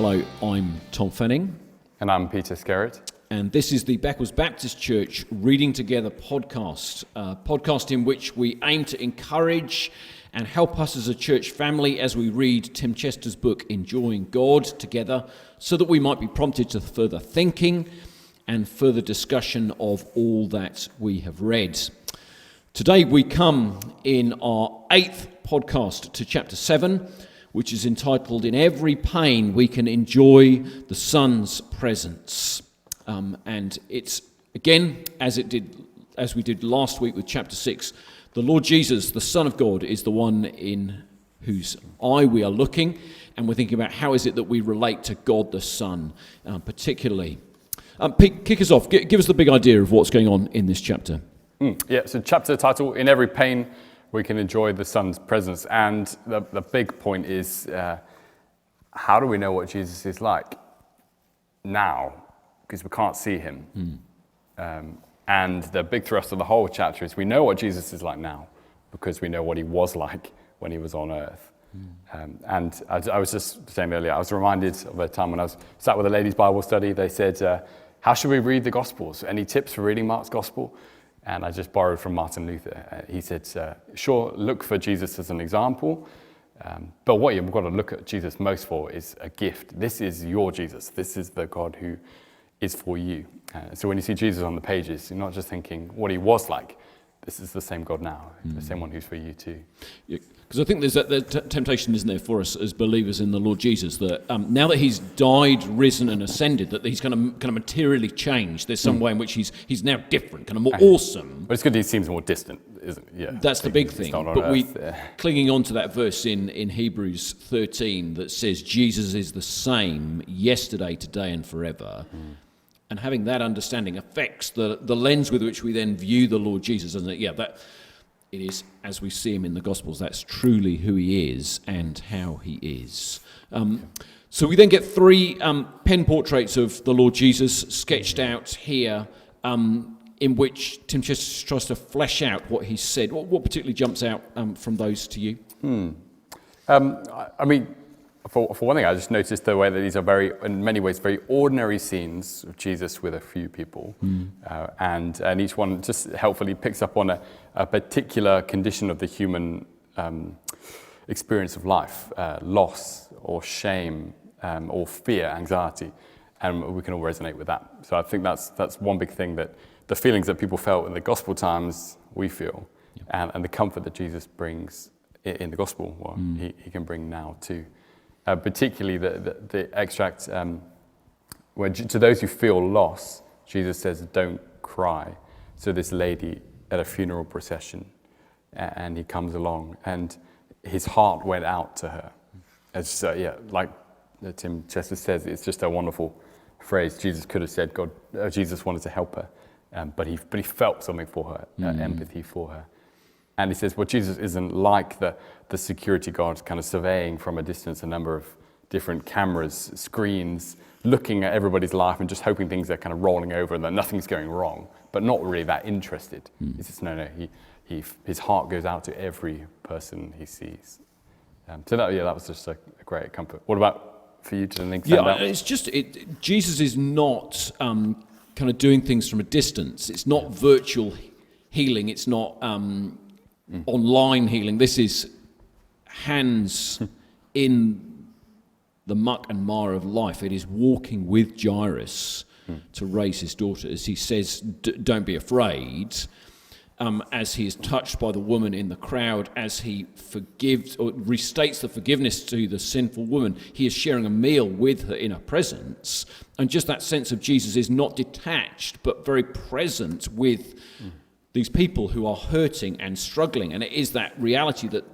Hello, I'm Tom Fenning. And I'm Peter Skerratt. And this is the Beckles Baptist Church Reading Together podcast, a podcast in which we aim to encourage and help us as a church family as we read Tim Chester's book, Enjoying God, together, so that we might be prompted to further thinking and further discussion of all that we have read. Today we come in our 8th podcast to chapter 7, which is entitled, In Every Pain We Can Enjoy the Son's Presence. And it's, again, as we did last week with chapter 6, the Lord Jesus, the Son of God, is the one in whose eye we are looking, and we're thinking about how is it that we relate to God the Son, particularly. Pete, kick us off. Give us the big idea of what's going on in this chapter. So chapter title, In Every Pain We Can Enjoy the Son's Presence. And the big point is, how do we know what Jesus is like now? Because we can't see him. And the big thrust of the whole chapter is we know what Jesus is like now because we know what he was like when he was on earth. And I was just saying earlier, I was reminded of a time when I was sat with a ladies' Bible study. They said, how should we read the Gospels? Any tips for reading Mark's Gospel? And I just borrowed from Martin Luther. He said, sure, look for Jesus as an example, but what you've got to look at Jesus most for is a gift. This is your Jesus. This is the God who is for you. So when you see Jesus on the pages, you're not just thinking what he was like. This is the same God now, the same one who's for you too. Because I think there's that temptation, isn't there, for us as believers in the Lord Jesus, that now that he's died, risen and ascended, that he's kind of materially changed. There's some way in which he's now different, kind of more awesome. But it's good he seems more distant, isn't it? Yeah, that's the big thing. But we clinging on to that verse in Hebrews 13 that says Jesus is the same yesterday, today and forever. And having that understanding affects the lens with which we then view the Lord Jesus, doesn't it? Yeah, that it is, as we see him in the Gospels, that's truly who he is and how he is. So we then get 3 pen portraits of the Lord Jesus sketched out here, in which Tim Chester tries to flesh out what he said. What particularly jumps out from those to you? I mean, for one thing, I just noticed the way that these are in many ways, very ordinary scenes of Jesus with a few people. And each one just helpfully picks up on a particular condition of the human experience of life, loss or shame or fear, anxiety. And we can all resonate with that. So I think that's one big thing, that the feelings that people felt in the gospel times, we feel. And the comfort that Jesus brings in the gospel, he can bring now too. Particularly the extract where to those who feel loss, Jesus says, don't cry. So this lady at a funeral procession, and he comes along, and his heart went out to her. It's, like Tim Chester says, it's just a wonderful phrase. Jesus could have said Jesus wanted to help her, but he felt something for her, empathy for her. And he says, well, Jesus isn't like the security guard kind of surveying from a distance a number of different cameras, screens, looking at everybody's life and just hoping things are kind of rolling over and that nothing's going wrong, but not really that interested. He says, no, his heart goes out to every person he sees. So that was just a great comfort. What about for you? Do you think stand out? It's just, Jesus is not kind of doing things from a distance. It's not virtual healing. It's not online healing. This is hands in the muck and mire of life. It is walking with Jairus to raise his daughter, as he says, don't be afraid, as he is touched by the woman in the crowd, as he forgives or restates the forgiveness to the sinful woman. He is sharing a meal with her in her presence, and just that sense of Jesus is not detached but very present with these people who are hurting and struggling. And it is that reality that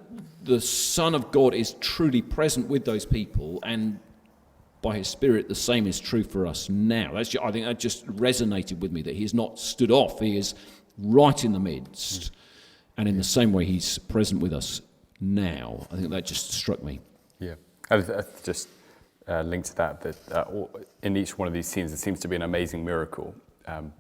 the Son of God is truly present with those people, and by his Spirit the same is true for us now. I think that just resonated with me, that he has not stood off. He is right in the midst, and in the same way he's present with us now. I think that just struck me. Yeah, I just linked to that in each one of these scenes there seems to be an amazing miracle,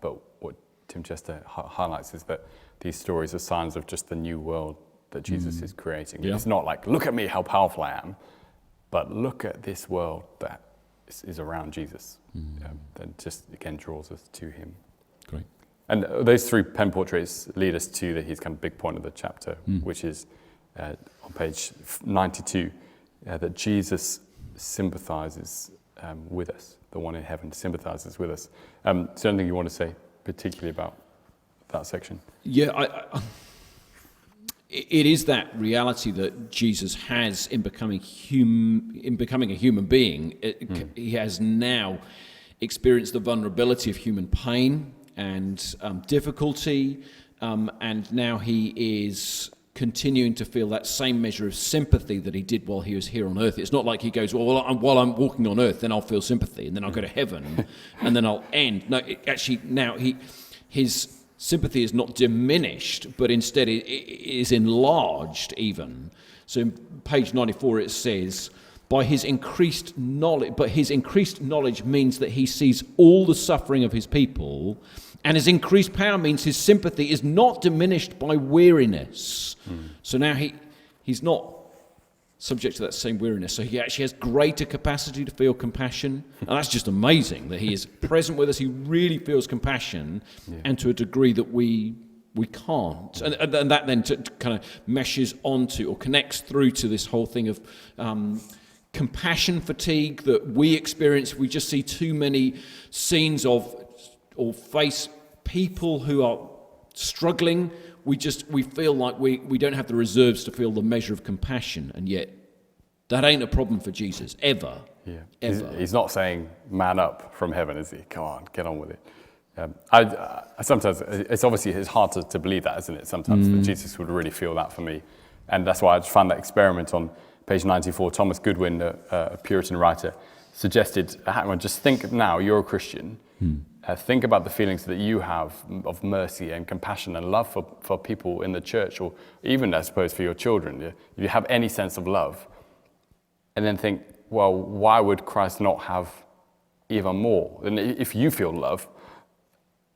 but what Tim Chester highlights is that these stories are signs of just the new world that Jesus is creating. Yeah. It's not like, look at me, how powerful I am, but look at this world that is around Jesus. That just, again, draws us to him. Great. And those 3 pen portraits lead us to his kind of big point of the chapter, which is on page 92, that Jesus sympathizes with us. The one in heaven sympathizes with us. Is there anything you want to say particularly about that section? Yeah, it is that reality that Jesus has in becoming a human being. He has now experienced the vulnerability of human pain and difficulty, and now he is continuing to feel that same measure of sympathy that he did while he was here on earth. It's not like he goes, well, while I'm walking on earth, then I'll feel sympathy, and then I'll go to heaven, and then I'll end. No, actually, now his sympathy is not diminished, but instead it is enlarged even. So in page 94 it says, by his increased knowledge, but his increased knowledge means that he sees all the suffering of his people, and his increased power means his sympathy is not diminished by weariness. So now he's not subject to that same weariness. So he actually has greater capacity to feel compassion. And that's just amazing that he is present with us. He really feels compassion, and to a degree that we can't. And that then kind of meshes onto or connects through to this whole thing of compassion fatigue that we experience. We just see too many scenes of or face people who are struggling. We feel like we don't have the reserves to feel the measure of compassion, and yet that ain't a problem for Jesus, ever. Yeah. Ever. He's not saying, man up from heaven, is he? Come on, get on with it. I sometimes, it's hard to believe that, isn't it? Sometimes that Jesus would really feel that for me. And that's why I just found that experiment on page 94. Thomas Goodwin, a Puritan writer, suggested, hang on, just think now, you're a Christian. Think about the feelings that you have of mercy and compassion and love for people in the church, or even, I suppose, for your children. If you have any sense of love, and then think, well, why would Christ not have even more? And if you feel love,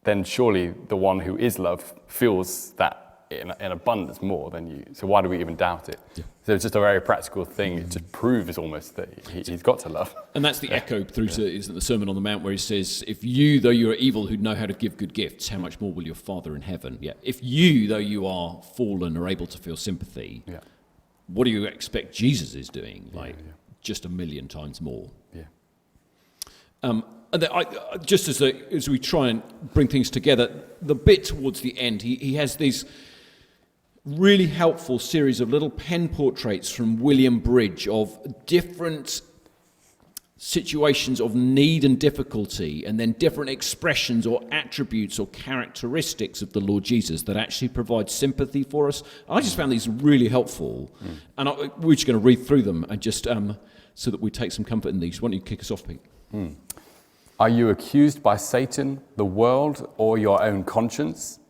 then surely the one who is love feels that in abundance more than you. So why do we even doubt it? Yeah. So it's just a very practical thing. It just proves almost that he's got to love. And that's the echo through to isn't the Sermon on the Mount, where he says, if you, though you are evil, who know how to give good gifts, how much more will your Father in heaven? Yeah. If you, though you are fallen, are able to feel sympathy, what do you expect Jesus is doing? Just a million times more. Yeah. And just as we try and bring things together, the bit towards the end, he has these really helpful series of little pen portraits from William Bridge of different situations of need and difficulty, and then different expressions or attributes or characteristics of the Lord Jesus that actually provide sympathy for us. I just found these really helpful, and we're just going to read through them and just so that we take some comfort in these. Why don't you kick us off, Pete? Are you accused by Satan, the world, or your own conscience?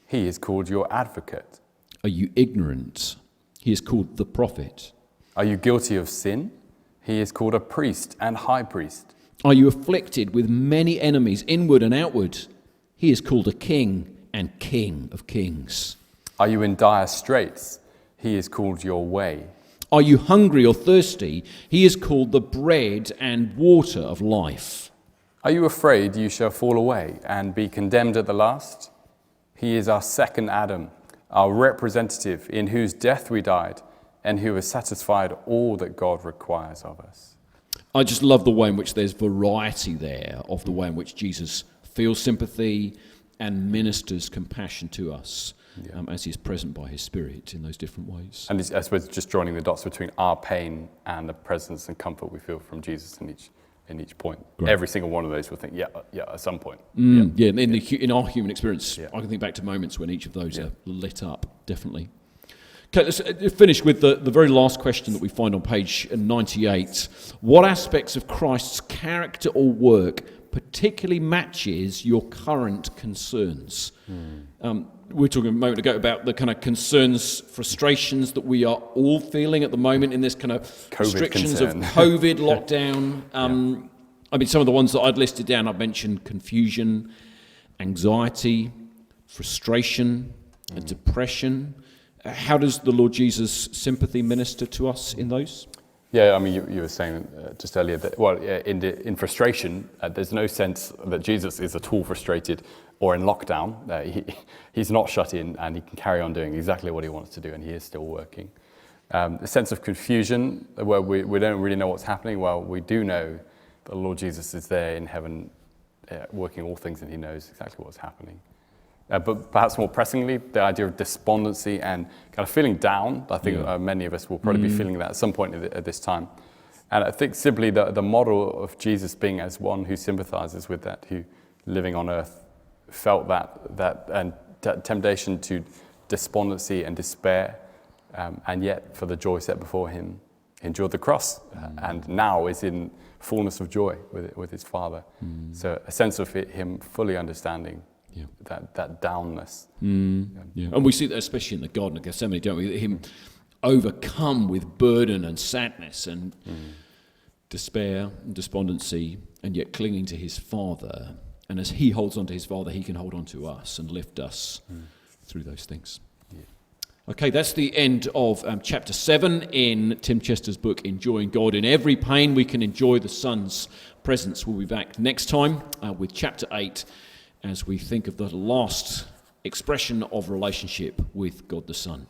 He is called your advocate. Are you ignorant? He is called the prophet. Are you guilty of sin? He is called a priest and high priest. Are you afflicted with many enemies, inward and outward? He is called a king and King of kings. Are you in dire straits? He is called your way. Are you hungry or thirsty? He is called the bread and water of life. Are you afraid you shall fall away and be condemned at the last? He is our second Adam, our representative, in whose death we died, and who has satisfied all that God requires of us. I just love the way in which there's variety there of the way in which Jesus feels sympathy and ministers compassion to us as he is present by his Spirit in those different ways. And I suppose just joining the dots between our pain and the presence and comfort we feel from Jesus in each point. Great. Every single one of those will think, at some point. In our human experience, I can think back to moments when each of those are lit up, definitely. Okay, let's finish with the very last question that we find on page 98. What aspects of Christ's character or work particularly matches your current concerns? We were talking a moment ago about the kind of concerns, frustrations that we are all feeling at the moment in this kind of restrictions of COVID lockdown. Some of the ones that I'd listed down, I've mentioned confusion, anxiety, frustration, and depression. How does the Lord Jesus' sympathy minister to us in those? Yeah, I mean, you were saying just earlier that, well, in frustration, there's no sense that Jesus is at all frustrated or in lockdown. He's not shut in, and he can carry on doing exactly what he wants to do, and he is still working. The sense of confusion, where we don't really know what's happening, well, we do know that the Lord Jesus is there in heaven, working all things, and he knows exactly what's happening. But perhaps more pressingly, the idea of despondency and kind of feeling down. I think many of us will probably be feeling that at some point at this time. And I think simply the model of Jesus being as one who sympathizes with that, who living on earth felt that temptation to despondency and despair, and yet for the joy set before him, endured the cross, and now is in fullness of joy with his Father. So a sense of him fully understanding that downness. Yeah. And we see that especially in the Garden of Gethsemane, don't we? Him overcome with burden and sadness and despair and despondency, and yet clinging to his Father. And as he holds on to his Father, he can hold on to us and lift us through those things. Yeah. Okay, that's the end of chapter 7 in Tim Chester's book, Enjoying God in Every Pain. We can enjoy the Son's presence. We'll be back next time with chapter 8, as we think of the last expression of relationship with God the Son.